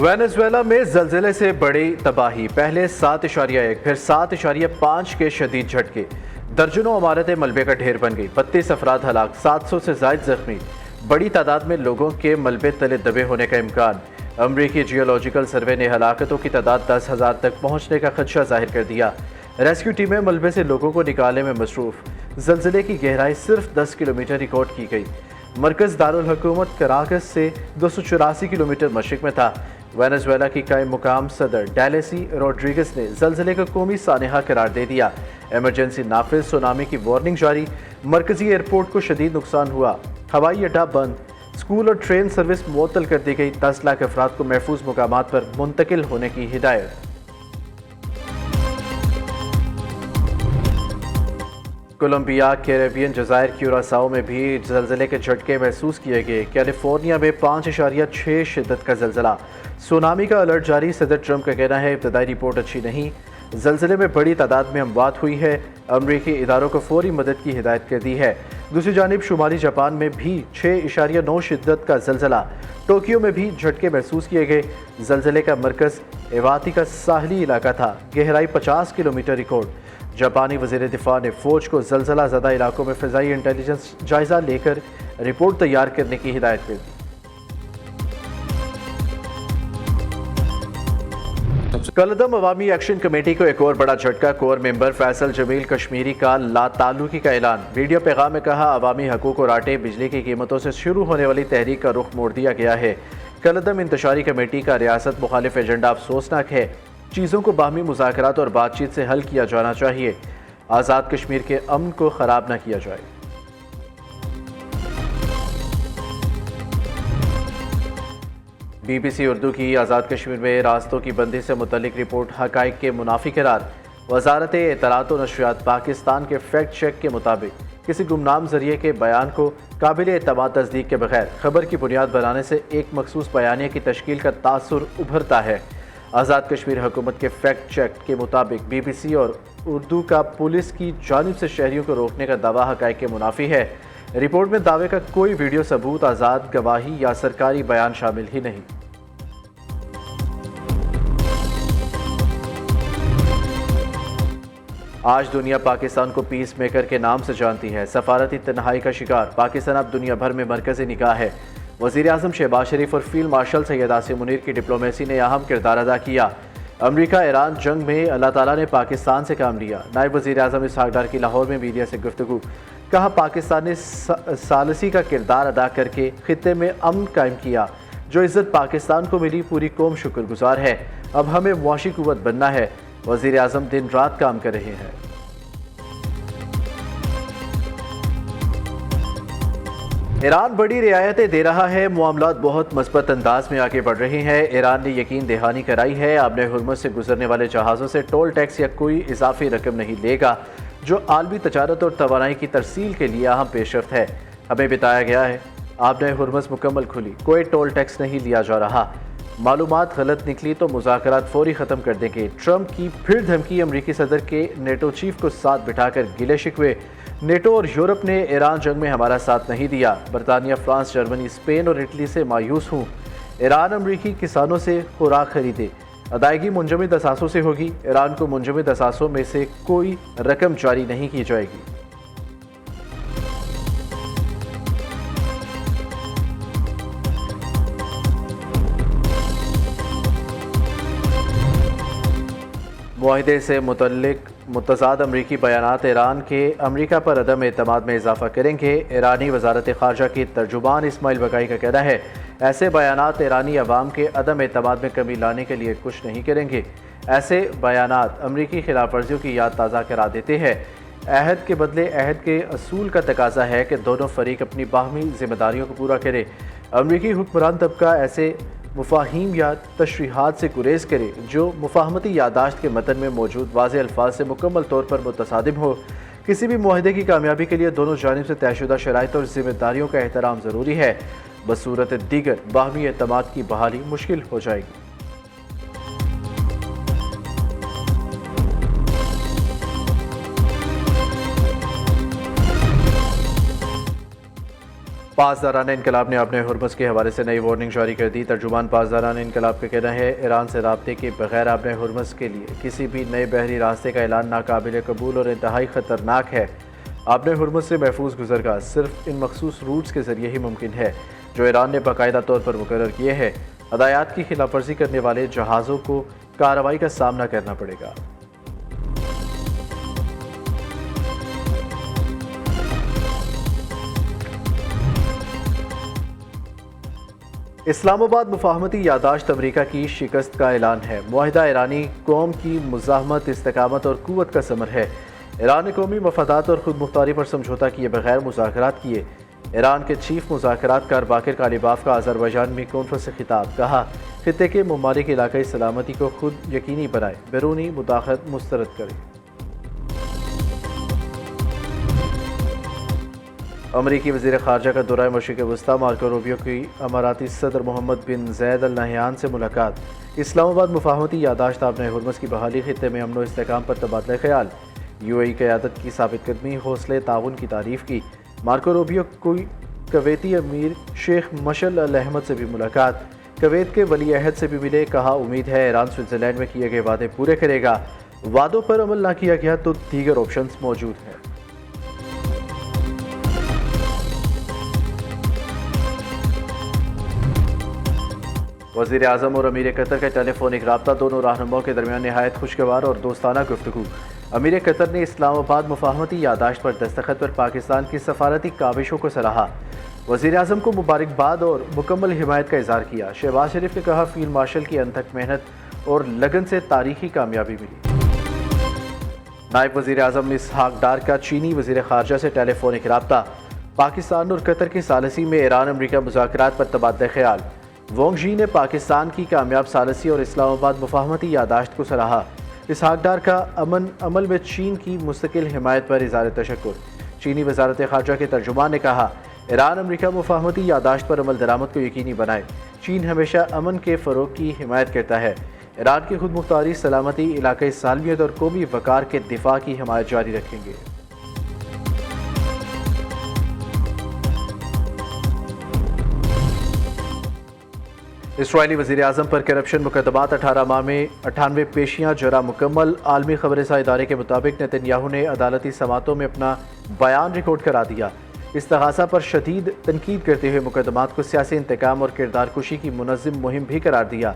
Venezuela میں زلزلے سے بڑی تباہی، پہلے 7.1 پھر 7.5 کے شدید جھٹکے، درجنوں عمارتیں ملبے کا ڈھیر بن گئی، 32 افراد ہلاک، 700 سے زائد زخمی، بڑی تعداد میں لوگوں کے ملبے تلے دبے ہونے کا امکان۔ امریکی جیولوجیکل سروے نے ہلاکتوں کی تعداد 10,000 تک پہنچنے کا خدشہ ظاہر کر دیا۔ ریسکیو ٹیمیں ملبے سے لوگوں کو نکالنے میں مصروف۔ زلزلے کی گہرائی صرف 10 کلومیٹر ریکارڈ کی گئی۔ مرکز دارالحکومت کراکس سے 284 کلومیٹر مشرق میں تھا۔ وینزویلا کی قائم مقام صدر ڈیلیسی روڈریگز نے زلزلے کو قومی سانحہ قرار دے دیا۔ ایمرجنسی نافذ، سونامی کی وارننگ جاری، مرکزی ایئرپورٹ کو شدید نقصان ہوا، ہوائی اڈہ بند، اسکول اور ٹرین سروس معطل کر دی گئی، 10 لاکھ افراد کو محفوظ مقامات پر منتقل ہونے کی ہدایت۔ کولمبیا، کیریبین جزائر کیوراساؤ میں بھی زلزلے کے جھٹکے محسوس کیے گئے۔ کیلیفورنیا میں 5.6 شدت کا زلزلہ، سونامی کا الرٹ جاری۔ صدر ٹرمپ کا کہنا ہے ابتدائی رپورٹ اچھی نہیں، زلزلے میں بڑی تعداد میں اموات ہوئی ہے، امریکی اداروں کو فوری مدد کی ہدایت کر دی ہے۔ دوسری جانب شمالی جاپان میں بھی 6.9 شدت کا زلزلہ، ٹوکیو میں بھی جھٹکے محسوس کیے گئے۔ زلزلے کا مرکز ایواتی کا ساحلی علاقہ تھا، گہرائی 50 کلومیٹر ریکارڈ۔ جاپانی وزیر دفاع نے فوج کو زلزلہ زدہ علاقوں میں فضائی انٹیلیجنس جائزہ لے کر رپورٹ تیار کرنے کی ہدایت کر دی۔ کالعدم عوامی ایکشن کمیٹی کو ایک اور بڑا جھٹکا، کور ممبر فیصل جمیل کشمیری کا لا تعلقی کا اعلان۔ ویڈیو پیغام میں کہا عوامی حقوق اور آٹے بجلی کی قیمتوں سے شروع ہونے والی تحریک کا رخ موڑ دیا گیا ہے۔ کالعدم انتشاری کمیٹی کا ریاست مخالف ایجنڈا افسوسناک ہے، چیزوں کو باہمی مذاکرات اور بات چیت سے حل کیا جانا چاہیے، آزاد کشمیر کے امن کو خراب نہ کیا جائے۔ بی بی سی اردو کی آزاد کشمیر میں راستوں کی بندی سے متعلق رپورٹ حقائق کے منافی قرار۔ وزارت اطلاعات و نشریات پاکستان کے فیکٹ چیک کے مطابق کسی گمنام ذریعے کے بیان کو قابل اعتماد تصدیق کے بغیر خبر کی بنیاد بنانے سے ایک مخصوص بیانیے کی تشکیل کا تاثر ابھرتا ہے۔ آزاد کشمیر حکومت کے فیکٹ چیک کے مطابق بی بی سی اور اردو کا پولیس کی جانب سے شہریوں کو روکنے کا دعویٰ حقائق کے منافی ہے۔ رپورٹ میں دعوے کا کوئی ویڈیو ثبوت، آزاد گواہی یا سرکاری بیان شامل ہی نہیں۔ آج دنیا پاکستان کو پیس میکر کے نام سے جانتی ہے، سفارتی تنہائی کا شکار پاکستان اب دنیا بھر میں مرکزی نگاہ ہے۔ وزیر اعظم شہباز شریف اور فیلڈ مارشل سید عاصم منیر کی ڈپلومیسی نے اہم کردار ادا کیا۔ امریکہ ایران جنگ میں اللہ تعالیٰ نے پاکستان سے کام لیا۔ نائب وزیر اعظم اسحاق ڈار کی لاہور میں میڈیا سے گفتگو، کہا پاکستان نے ثالثی کا کردار ادا کر کے خطے میں امن قائم کیا، جو عزت پاکستان کو ملی پوری قوم شکر گزار ہے، اب ہمیں معاشی قوت بننا ہے۔ وزیر اعظم دن رات کام کر رہے ہیں۔ ایران بڑی رعایتیں دے رہا ہے، معاملات بہت مثبت انداز میں آگے بڑھ رہے ہیں۔ ایران نے یقین دہانی کرائی ہے آبِ ہرمز سے گزرنے والے جہازوں سے ٹول ٹیکس یا کوئی اضافی رقم نہیں لے گا، جو عالمی تجارت اور توانائی کی ترسیل کے لیے اہم پیش رفت ہے۔ ہمیں بتایا گیا ہے آبِ ہرمز مکمل کھلی، کوئی ٹول ٹیکس نہیں لیا جا رہا۔ معلومات غلط نکلی تو مذاکرات فوری ختم کر دیں گے۔ ٹرمپ کی پھر دھمکی، امریکی صدر کے نیٹو چیف کو ساتھ بٹھا کر گلے شکوے۔ نیٹو اور یورپ نے ایران جنگ میں ہمارا ساتھ نہیں دیا، برطانیہ، فرانس، جرمنی، اسپین اور اٹلی سے مایوس ہوں۔ ایران امریکی کسانوں سے خوراک خریدے، ادائیگی منجمد اثاثوں سے ہوگی، ایران کو منجمد اثاثوں میں سے کوئی رقم جاری نہیں کی جائے گی۔ معاہدے سے متعلق متضاد امریکی بیانات ایران کے امریکہ پر عدم اعتماد میں اضافہ کریں گے۔ ایرانی وزارت خارجہ کی ترجمان اسماعیل بقائی کا کہنا ہے ایسے بیانات ایرانی عوام کے عدم اعتماد میں کمی لانے کے لیے کچھ نہیں کریں گے۔ ایسے بیانات امریکی خلاف ورزیوں کی یاد تازہ کرا دیتے ہیں۔ عہد کے بدلے عہد کے اصول کا تقاضا ہے کہ دونوں فریق اپنی باہمی ذمہ داریوں کو پورا کرے۔ امریکی حکمران طبقہ ایسے مفاہیم یا تشریحات سے گریز کرے جو مفاہمتی یادداشت کے متن میں موجود واضح الفاظ سے مکمل طور پر متصادم ہو۔ کسی بھی معاہدے کی کامیابی کے لیے دونوں جانب سے طے شدہ شرائط اور ذمہ داریوں کا احترام ضروری ہے، بصورت دیگر باہمی اعتماد کی بحالی مشکل ہو جائے گی۔ پاسداران انقلاب نے اپنے ہرمز کے حوالے سے نئی وارننگ جاری کر دی۔ ترجمان پاسداران انقلاب کا کہنا ہے ایران سے رابطے کے بغیر اپنے ہرمز کے لیے کسی بھی نئے بحری راستے کا اعلان ناقابل قبول اور انتہائی خطرناک ہے۔ اپنے ہرمز سے محفوظ گزرگاہ صرف ان مخصوص روٹس کے ذریعے ہی ممکن ہے جو ایران نے باقاعدہ طور پر مقرر کیے ہیں۔ ہدایات کی خلاف ورزی کرنے والے جہازوں کو کارروائی کا سامنا کرنا پڑے گا۔ اسلام آباد مفاہمتی یادداشت امریکہ کی شکست کا اعلان ہے۔ معاہدہ ایرانی قوم کی مزاحمت، استقامت اور قوت کا ثمر ہے۔ ایران نے قومی مفادات اور خود مختاری پر سمجھوتہ کیے بغیر مذاکرات کیے۔ ایران کے چیف مذاکرات کار باقر کالیباف کا آذربائیجان میں کانفرنس سے خطاب، کہا خطے کے ممالک علاقائی سلامتی کو خود یقینی بنائے، بیرونی مداخلت مسترد کریں۔ امریکی وزیر خارجہ کا دورہ مشرق وسطیٰ، مارکو روبیو کی اماراتی صدر محمد بن زید ال نہیان سے ملاقات۔ اسلام آباد مفاہمتی یادداشت آبِ ہرمز کی بحالی، خطے میں امن و استحکام پر تبادلہ خیال۔ یو اے ای قیادت کی ثابت قدمی، حوصلے تعاون کی تعریف کی۔ مارکو روبیو کی کویتی امیر شیخ مشعل ال احمد سے بھی ملاقات۔ کویت کے ولی عہد سے بھی ملے، کہا امید ہے ایران سوئٹزرلینڈ میں کیے گئے وعدے پورے کرے گا، وعدوں پر عمل نہ کیا گیا تو دیگر آپشنز موجود ہیں۔ وزیر اعظم اور امیر قطر کا ٹیلی فونک رابطہ، دونوں رہنماؤں کے درمیان نہایت خوشگوار اور دوستانہ گفتگو۔ امیر قطر نے اسلام آباد مفاہمتی یادداشت پر دستخط پر پاکستان کی سفارتی کاوشوں کو سراہا۔ وزیر اعظم کو مبارکباد اور مکمل حمایت کا اظہار کیا۔ شہباز شریف نے کہا فیلڈ مارشل کی انتھک محنت اور لگن سے تاریخی کامیابی ملی۔ نائب وزیر اعظم اسحاق ڈار کا چینی وزیر خارجہ سے ٹیلی فونک رابطہ۔ پاکستان اور قطر کی ثالثی میں ایران امریکہ مذاکرات پر تبادلہ خیال۔ وانگ جی نے پاکستان کی کامیاب ثالثی اور اسلام آباد مفاہمتی یادداشت کو سراہا۔ اسحاق ڈار کا امن عمل میں چین کی مستقل حمایت پر اظہار تشکر۔ چینی وزارت خارجہ کے ترجمان نے کہا ایران امریکہ مفاہمتی یادداشت پر عمل درآمد کو یقینی بنائے۔ چین ہمیشہ امن کے فروغ کی حمایت کرتا ہے۔ ایران کی خود مختاری، سلامتی، علاقائی سالمیت اور قومی وقار کے دفاع کی حمایت جاری رکھیں گے۔ اسرائیلی وزیر اعظم پر کرپشن مقدمات، 18 ماہ میں 98 پیشیاں جرا مکمل۔ عالمی خبر رساں ادارے کے مطابق نتن یاہو نے عدالتی سماعتوں میں اپنا بیان ریکارڈ کرا دیا۔ استغاثہ پر شدید تنقید کرتے ہوئے مقدمات کو سیاسی انتقام اور کردار کشی کی منظم مہم بھی قرار دیا۔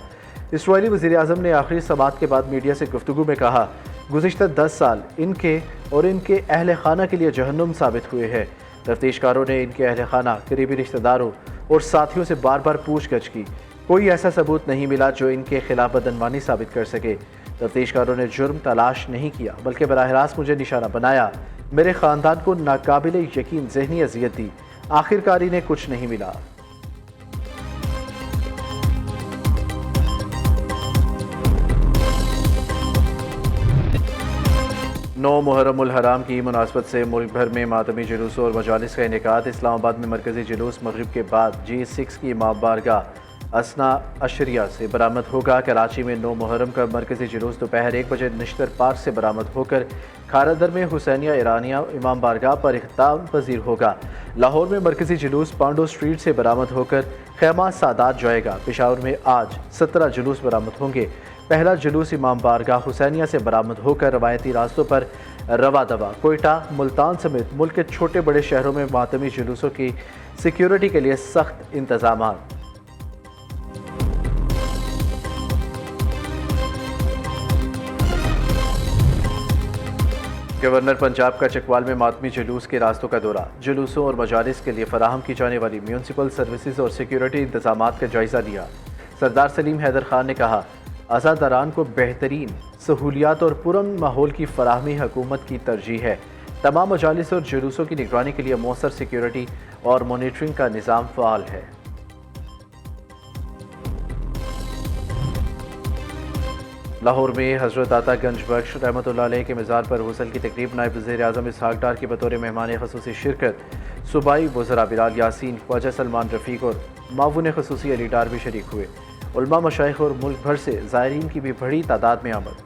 اسرائیلی وزیر اعظم نے آخری سماعت کے بعد میڈیا سے گفتگو میں کہا گزشتہ 10 سال ان کے اور ان کے اہل خانہ کے لیے جہنم ثابت ہوئے ہیں۔ تفتیش کاروں نے ان کے اہل خانہ، قریبی رشتہ داروں اور ساتھیوں سے بار بار پوچھ گچھ کی، کوئی ایسا ثبوت نہیں ملا جو ان کے خلاف بدعنوانی ثابت کر سکے۔ تفتیش کاروں نے جرم تلاش نہیں کیا بلکہ براہ راست مجھے نشانہ بنایا، میرے خاندان کو ناقابل یقین ذہنی اذیت دی، آخرکار انہیں کچھ نہیں ملا۔ نو محرم الحرام کی مناسبت سے ملک بھر میں ماتمی جلوسوں اور مجالس کا انعقاد۔ اسلام آباد میں مرکزی جلوس مغرب کے بعد G6 کی امام بارگاہ اسنا عشریہ سے برآمد ہوگا۔ کراچی میں 9 محرم کا مرکزی جلوس دوپہر 1 بجے نشتر پارک سے برآمد ہو کر کھارا در میں حسینیہ ایرانیہ امام بارگاہ پر اختتام پذیر ہوگا۔ لاہور میں مرکزی جلوس پانڈو اسٹریٹ سے برآمد ہو کر خیمہ سادات جائے گا۔ پشاور میں آج 17 جلوس برآمد ہوں گے۔ پہلا جلوس امام بارگاہ حسینیہ سے برآمد ہو کر روایتی راستوں پر رواں دوا کوئٹہ، ملتان سمیت ملک کے چھوٹے بڑے شہروں میں ماتمی جلوسوں کی سیکیورٹی کے لیے سخت انتظامات۔ گورنر پنجاب کا چکوال میں ماتمی جلوس کے راستوں کا دورہ، جلوسوں اور مجالس کے لیے فراہم کی جانے والی میونسپل سروسز اور سیکیورٹی انتظامات کا جائزہ لیا۔ سردار سلیم حیدر خان نے کہا عزاداران کو بہترین سہولیات اور پرامن ماحول کی فراہمی حکومت کی ترجیح ہے۔ تمام مجالس اور جلوسوں کی نگرانی کے لیے مؤثر سیکیورٹی اور مانیٹرنگ کا نظام فعال ہے۔ لاہور میں حضرت داتا گنج بخش رحمۃ اللہ علیہ کے مزار پر غسل کی تقریب، نائب وزیر اعظم اسحاق ڈار کی بطور مہمان خصوصی شرکت، صوبائی وزراء بلال یاسین، خواجہ سلمان رفیق اور معاون خصوصی علی ڈار بھی شریک ہوئے۔ علماء، مشائخ اور ملک بھر سے زائرین کی بھی بڑی تعداد میں آمد۔